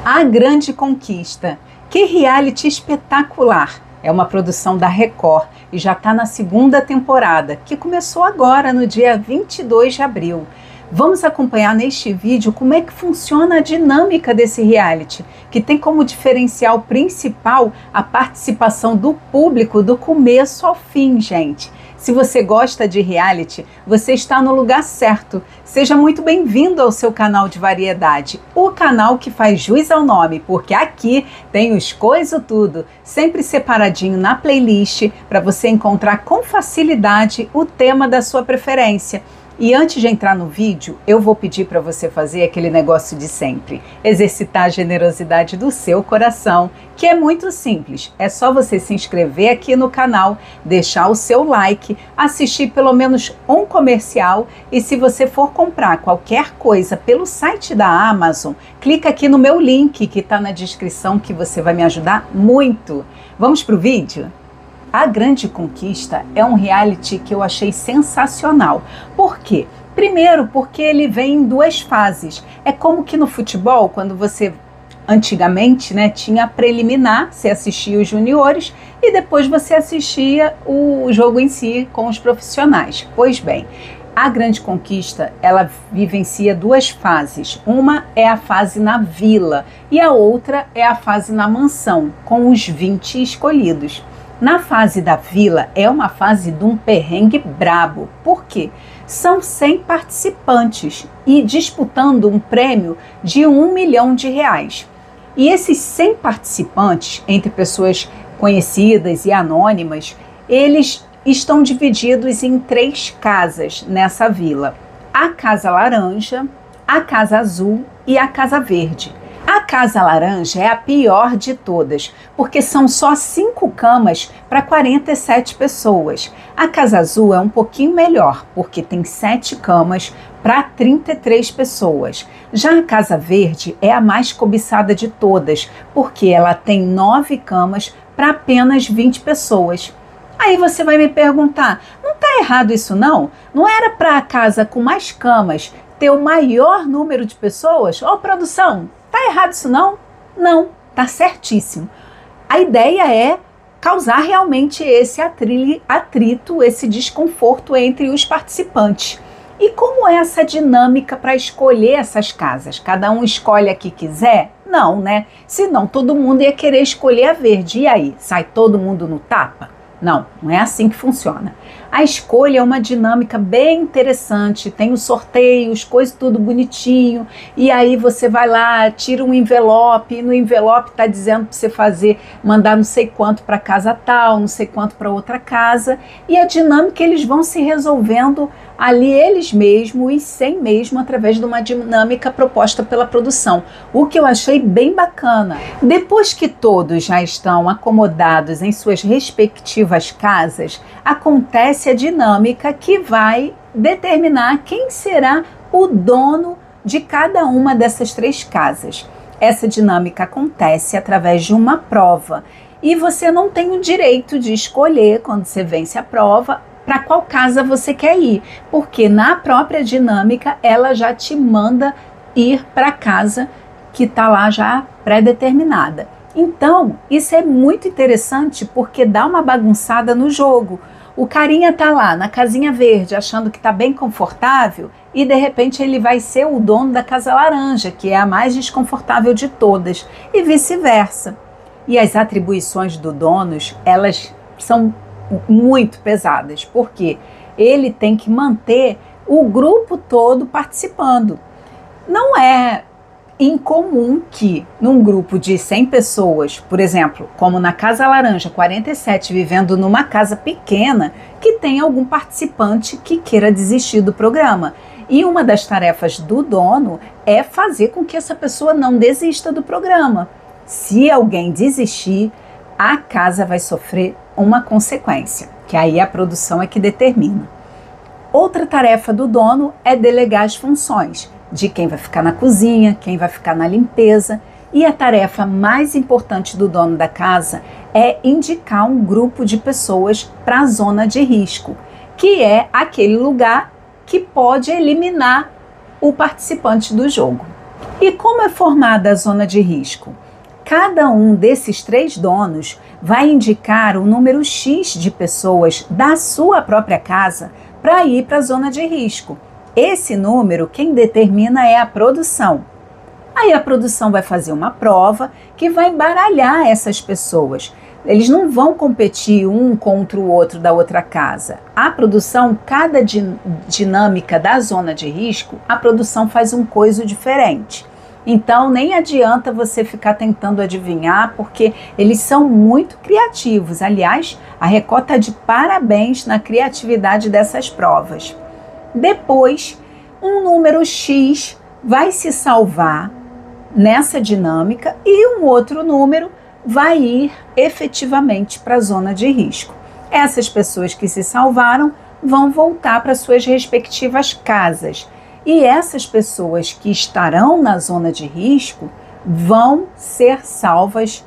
A Grande Conquista. Que reality espetacular! É uma produção da Record e já está na segunda temporada, que começou agora no dia 22 de abril. Vamos acompanhar neste vídeo como é que funciona a dinâmica desse reality, que tem como diferencial principal a participação do público do começo ao fim, gente. Se você gosta de reality, você está no lugar certo. Seja muito bem-vindo ao seu canal de variedade, o canal que faz jus ao nome, porque aqui tem os Coisa Tudo, sempre separadinho na playlist para você encontrar com facilidade o tema da sua preferência. E antes de entrar no vídeo, eu vou pedir para você fazer aquele negócio de sempre, exercitar a generosidade do seu coração, que é muito simples. É só você se inscrever aqui no canal, deixar o seu like, assistir pelo menos um comercial e se você for comprar qualquer coisa pelo site da Amazon, clica aqui no meu link que está na descrição que você vai me ajudar muito. Vamos para o vídeo? A Grande Conquista é um reality que eu achei sensacional. Por quê? Primeiro, porque ele vem em duas fases. É como que no futebol, quando você antigamente, tinha a preliminar, você assistia os juniores e depois você assistia o jogo em si com os profissionais. Pois bem, a Grande Conquista, ela vivencia duas fases. Uma é a fase na vila e a outra é a fase na mansão, com os 20 escolhidos. Na fase da vila é uma fase de um perrengue brabo. Por quê? São 100 participantes e disputando um prêmio de R$1 milhão. E esses 100 participantes, entre pessoas conhecidas e anônimas, eles estão divididos em 3 casas nessa vila. A Casa Laranja, a Casa Azul e a Casa Verde. A Casa Laranja é a pior de todas, porque são só 5 camas para 47 pessoas. A Casa Azul é um pouquinho melhor, porque tem 7 camas para 33 pessoas. Já a Casa Verde é a mais cobiçada de todas, porque ela tem 9 camas para apenas 20 pessoas. Aí você vai me perguntar, não está errado isso não? Não era para a casa com mais camas ter o maior número de pessoas? Ô, produção! Tá errado isso não? Não, tá certíssimo. A ideia é causar realmente esse atrito, esse desconforto entre os participantes. E como é essa dinâmica para escolher essas casas? Cada um escolhe a que quiser? Não, né? Senão todo mundo ia querer escolher a verde. E aí, sai todo mundo no tapa? Não, não é assim que funciona. A escolha é uma dinâmica bem interessante, tem os sorteios, coisa tudo bonitinho, e aí você vai lá, tira um envelope, e no envelope está dizendo para você mandar não sei quanto para casa tal, não sei quanto para outra casa, e a dinâmica eles vão se resolvendo ali eles mesmos e sem mesmo através de uma dinâmica proposta pela produção, o que eu achei bem bacana. Depois que todos já estão acomodados em suas respectivas casas, acontece a dinâmica que vai determinar quem será o dono de cada uma dessas 3 casas. Essa dinâmica acontece através de uma prova e você não tem o direito de escolher, quando você vence a prova, para qual casa você quer ir, porque na própria dinâmica ela já te manda ir para a casa que está lá já pré-determinada. Então, isso é muito interessante porque dá uma bagunçada no jogo. O carinha tá lá na casinha verde achando que tá bem confortável e de repente ele vai ser o dono da Casa Laranja, que é a mais desconfortável de todas, e vice-versa. E as atribuições do dono, elas são muito pesadas, porque ele tem que manter o grupo todo participando. Não é incomum que num grupo de 100 pessoas, por exemplo, como na Casa Laranja, 47 vivendo numa casa pequena, que tenha algum participante que queira desistir do programa. E uma das tarefas do dono é fazer com que essa pessoa não desista do programa. Se alguém desistir, a casa vai sofrer uma consequência, que aí a produção é que determina. Outra tarefa do dono é delegar as funções de quem vai ficar na cozinha, quem vai ficar na limpeza. E a tarefa mais importante do dono da casa é indicar um grupo de pessoas para a zona de risco, que é aquele lugar que pode eliminar o participante do jogo. E como é formada a zona de risco? Cada um desses 3 donos vai indicar o número X de pessoas da sua própria casa para ir para a zona de risco. Esse número, quem determina é a produção. Aí a produção vai fazer uma prova que vai embaralhar essas pessoas. Eles não vão competir um contra o outro da outra casa. A produção, cada dinâmica da zona de risco, a produção faz um coisa diferente. Então nem adianta você ficar tentando adivinhar, porque eles são muito criativos. Aliás, a Record está de parabéns na criatividade dessas provas. Depois, um número X vai se salvar nessa dinâmica e um outro número vai ir efetivamente para a zona de risco. Essas pessoas que se salvaram vão voltar para suas respectivas casas e essas pessoas que estarão na zona de risco vão ser salvas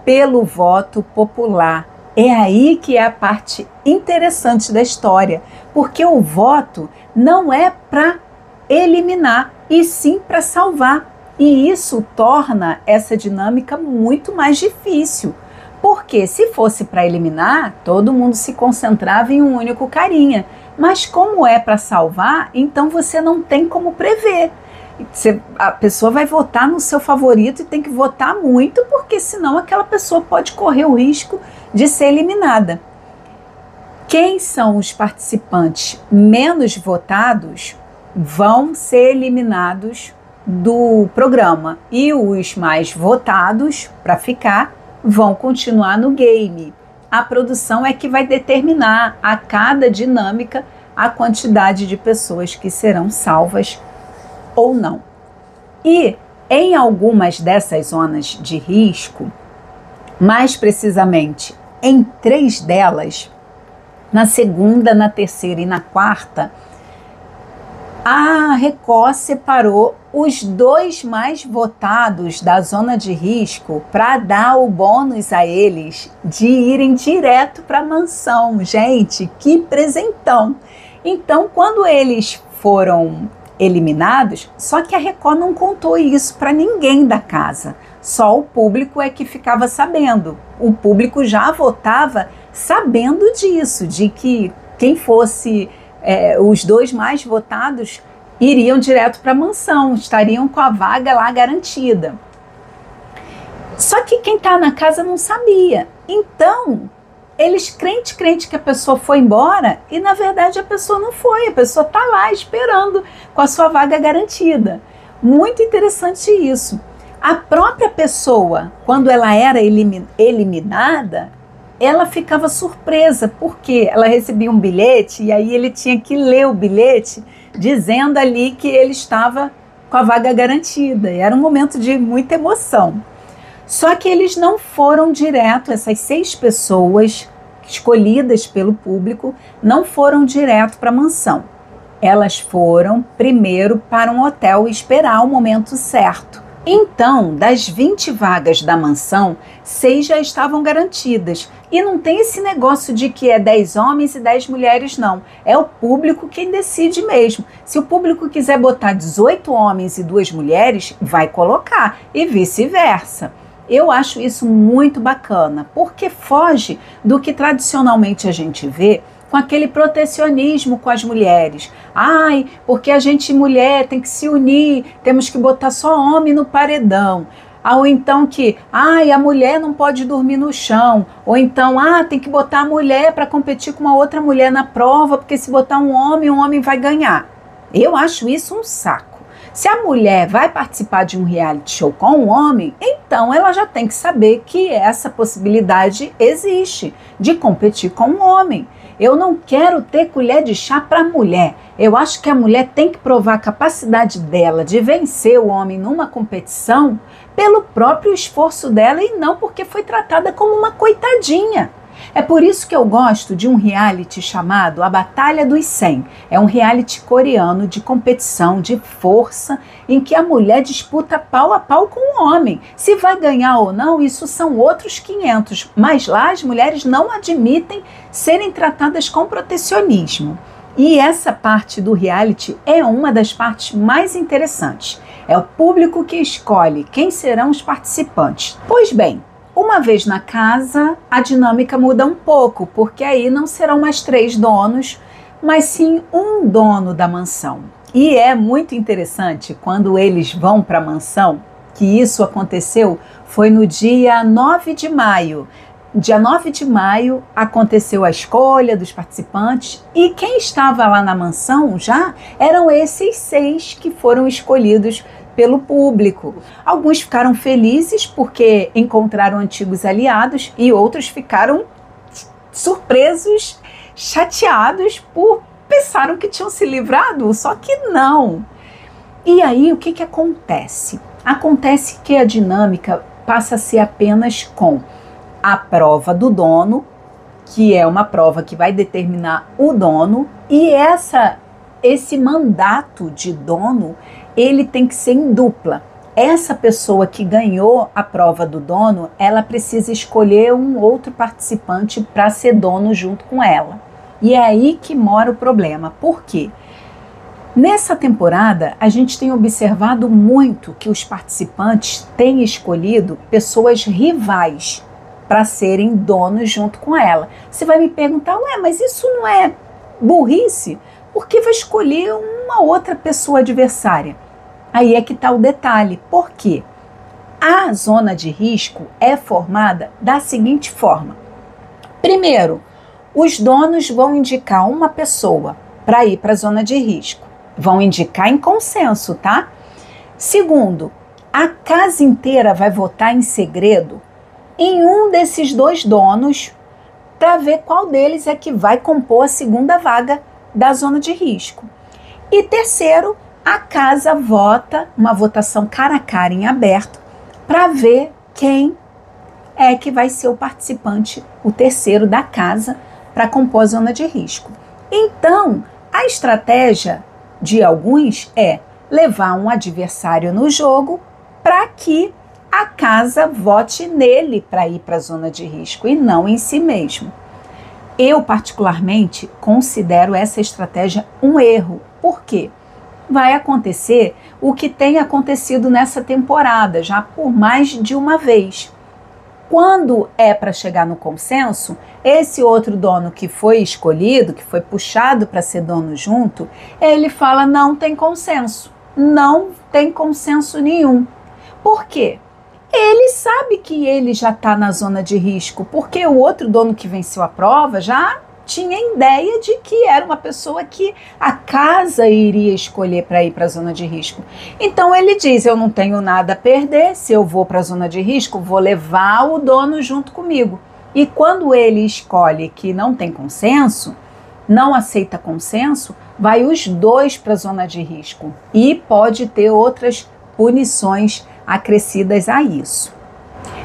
pelo voto popular. É aí que é a parte interessante da história, porque o voto não é para eliminar, e sim para salvar. E isso torna essa dinâmica muito mais difícil, porque se fosse para eliminar, todo mundo se concentrava em um único carinha. Mas como é para salvar, então você não tem como prever. A pessoa vai votar no seu favorito e tem que votar muito, porque senão aquela pessoa pode correr o risco de ser eliminada. Quem são os participantes menos votados vão ser eliminados do programa e os mais votados para ficar vão continuar no game. A produção é que vai determinar a cada dinâmica a quantidade de pessoas que serão salvas ou não. E em algumas dessas zonas de risco, mais precisamente em 3 delas, na segunda, na terceira e na quarta, a Record separou os 2 mais votados da zona de risco para dar o bônus a eles de irem direto para a mansão. Gente, que presentão! Então, quando eles foram eliminados, só que a Record não contou isso para ninguém da casa. Só o público é que ficava sabendo. O público já votava sabendo disso, de que quem fosse os 2 mais votados iriam direto para a mansão, estariam com a vaga lá garantida. Só que quem está na casa não sabia. Então, eles crente que a pessoa foi embora e na verdade a pessoa não foi, a pessoa está lá esperando com a sua vaga garantida. Muito interessante isso. A própria pessoa, quando ela era eliminada, ela ficava surpresa, porque ela recebia um bilhete e aí ele tinha que ler o bilhete dizendo ali que ele estava com a vaga garantida. E era um momento de muita emoção. Só que eles não foram direto, essas 6 pessoas escolhidas pelo público não foram direto para a mansão. Elas foram primeiro para um hotel esperar o momento certo. Então, das 20 vagas da mansão, 6 já estavam garantidas. E não tem esse negócio de que é 10 homens e 10 mulheres, não. É o público quem decide mesmo. Se o público quiser botar 18 homens e 2 mulheres, vai colocar, e vice-versa. Eu acho isso muito bacana, porque foge do que tradicionalmente a gente vê com aquele protecionismo com as mulheres. Ai, porque a gente mulher tem que se unir, temos que botar só homem no paredão. Ou então que, a mulher não pode dormir no chão. Ou então, tem que botar a mulher para competir com uma outra mulher na prova, porque se botar um homem vai ganhar. Eu acho isso um saco. Se a mulher vai participar de um reality show com um homem, então ela já tem que saber que essa possibilidade existe de competir com um homem. Eu não quero ter colher de chá para a mulher. Eu acho que a mulher tem que provar a capacidade dela de vencer o homem numa competição pelo próprio esforço dela e não porque foi tratada como uma coitadinha. É por isso que eu gosto de um reality chamado A Batalha dos 100. É um reality coreano de competição, de força, em que a mulher disputa pau a pau com o homem. Se vai ganhar ou não, isso são outros 500. Mas lá as mulheres não admitem serem tratadas com protecionismo. E essa parte do reality é uma das partes mais interessantes. É o público que escolhe quem serão os participantes. Pois bem, uma vez na casa, a dinâmica muda um pouco, porque aí não serão mais 3 donos, mas sim um dono da mansão. E é muito interessante quando eles vão para a mansão, que isso aconteceu, foi no dia 9 de maio. Dia 9 de maio aconteceu a escolha dos participantes e quem estava lá na mansão já eram esses 6 que foram escolhidos pelo público. Alguns ficaram felizes porque encontraram antigos aliados e outros ficaram surpresos, chateados por pensaram que tinham se livrado, só que não. E aí o que acontece? Acontece que a dinâmica passa a ser apenas com a prova do dono, que é uma prova que vai determinar o dono, e esse mandato de dono, ele tem que ser em dupla. Essa pessoa que ganhou a prova do dono, ela precisa escolher um outro participante para ser dono junto com ela. E é aí que mora o problema. Por quê? Nessa temporada, a gente tem observado muito que os participantes têm escolhido pessoas rivais para serem donos junto com ela. Você vai me perguntar, ué, mas isso não é burrice? Por que vai escolher uma outra pessoa adversária? Aí é que está o detalhe. Por quê? A zona de risco é formada da seguinte forma. Primeiro, os donos vão indicar uma pessoa para ir para a zona de risco. Vão indicar em consenso, tá? Segundo, a casa inteira vai votar em segredo em um desses 2 donos para ver qual deles é que vai compor a segunda vaga da zona de risco. E terceiro, a casa vota, uma votação cara a cara em aberto, para ver quem é que vai ser o participante, o terceiro da casa, para compor a zona de risco. Então, a estratégia de alguns é levar um adversário no jogo para que a casa vote nele para ir para a zona de risco e não em si mesmo. Eu, particularmente, considero essa estratégia um erro. Por quê? Vai acontecer o que tem acontecido nessa temporada, já por mais de uma vez. Quando é para chegar no consenso, esse outro dono que foi escolhido, que foi puxado para ser dono junto, ele fala não tem consenso nenhum. Por quê? Ele sabe que ele já está na zona de risco, porque o outro dono que venceu a prova já tinha ideia de que era uma pessoa que a casa iria escolher para ir para a zona de risco. Então ele diz, eu não tenho nada a perder, se eu vou para a zona de risco, vou levar o dono junto comigo. E quando ele escolhe que não tem consenso, não aceita consenso, vai os 2 para a zona de risco e pode ter outras punições acrescidas a isso.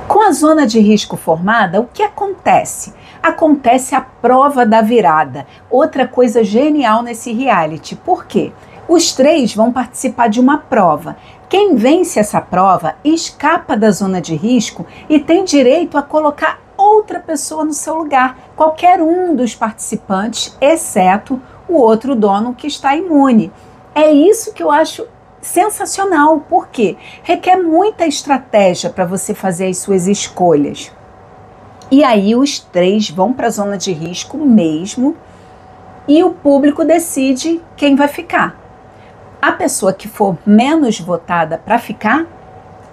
Com a zona de risco formada, o que acontece? Acontece a prova da virada. Outra coisa genial nesse reality. Por quê? Os 3 vão participar de uma prova. Quem vence essa prova escapa da zona de risco e tem direito a colocar outra pessoa no seu lugar. Qualquer um dos participantes, exceto o outro dono que está imune. É isso que eu acho sensacional, porque requer muita estratégia para você fazer as suas escolhas. E aí os 3 vão para a zona de risco mesmo e o público decide quem vai ficar. A pessoa que for menos votada para ficar,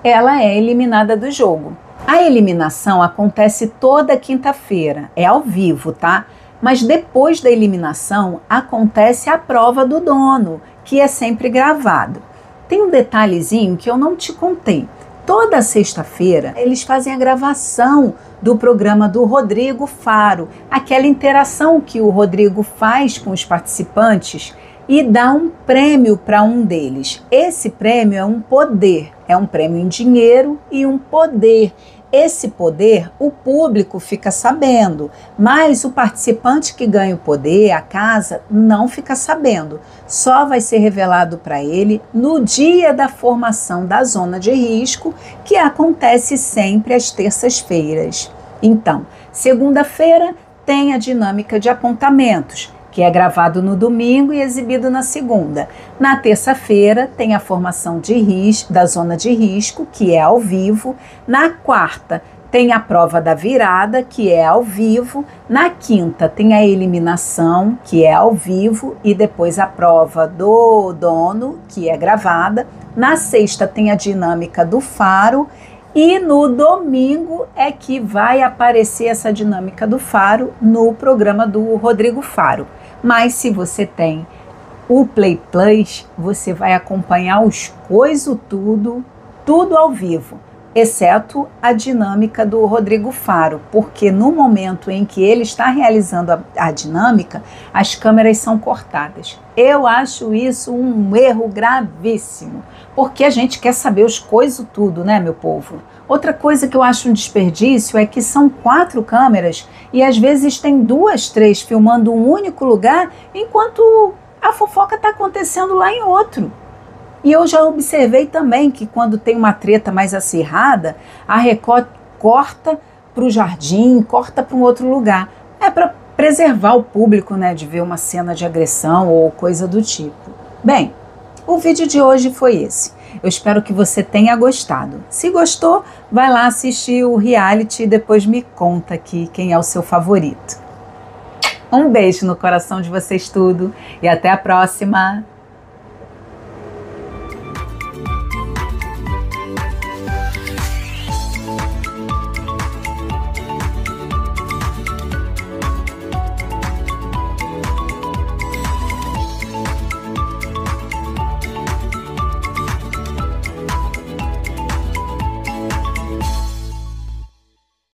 ela é eliminada do jogo. A eliminação acontece toda quinta-feira, é ao vivo, tá? Mas depois da eliminação acontece a prova do dono, que é sempre gravado. Tem um detalhezinho que eu não te contei. Toda sexta-feira eles fazem a gravação do programa do Rodrigo Faro, aquela interação que o Rodrigo faz com os participantes e dá um prêmio para um deles. Esse prêmio é um poder, é um prêmio em dinheiro e um poder. Esse poder, o público fica sabendo, mas o participante que ganha o poder, a casa, não fica sabendo. Só vai ser revelado para ele no dia da formação da zona de risco, que acontece sempre às terças-feiras. Então, segunda-feira tem a dinâmica de apontamentos, que é gravado no domingo e exibido na segunda. Na terça-feira tem a formação da zona de risco, que é ao vivo. Na quarta tem a prova da virada, que é ao vivo. Na quinta tem a eliminação, que é ao vivo, e depois a prova do dono, que é gravada. Na sexta tem a dinâmica do faro. E no domingo é que vai aparecer essa dinâmica do faro no programa do Rodrigo Faro. Mas se você tem o Play Plus, você vai acompanhar os coiso tudo ao vivo, exceto a dinâmica do Rodrigo Faro, porque no momento em que ele está realizando a dinâmica, as câmeras são cortadas. Eu acho isso um erro gravíssimo, porque a gente quer saber os coiso tudo, né, meu povo? Outra coisa que eu acho um desperdício é que são 4 câmeras e às vezes tem 2, 3 filmando um único lugar, enquanto a fofoca está acontecendo lá em outro. E eu já observei também que quando tem uma treta mais acirrada, a Record corta para o jardim, corta para um outro lugar. É para preservar o público, né, de ver uma cena de agressão ou coisa do tipo. Bem, o vídeo de hoje foi esse. Eu espero que você tenha gostado. Se gostou, vai lá assistir o reality e depois me conta aqui quem é o seu favorito. Um beijo no coração de vocês tudo e até a próxima!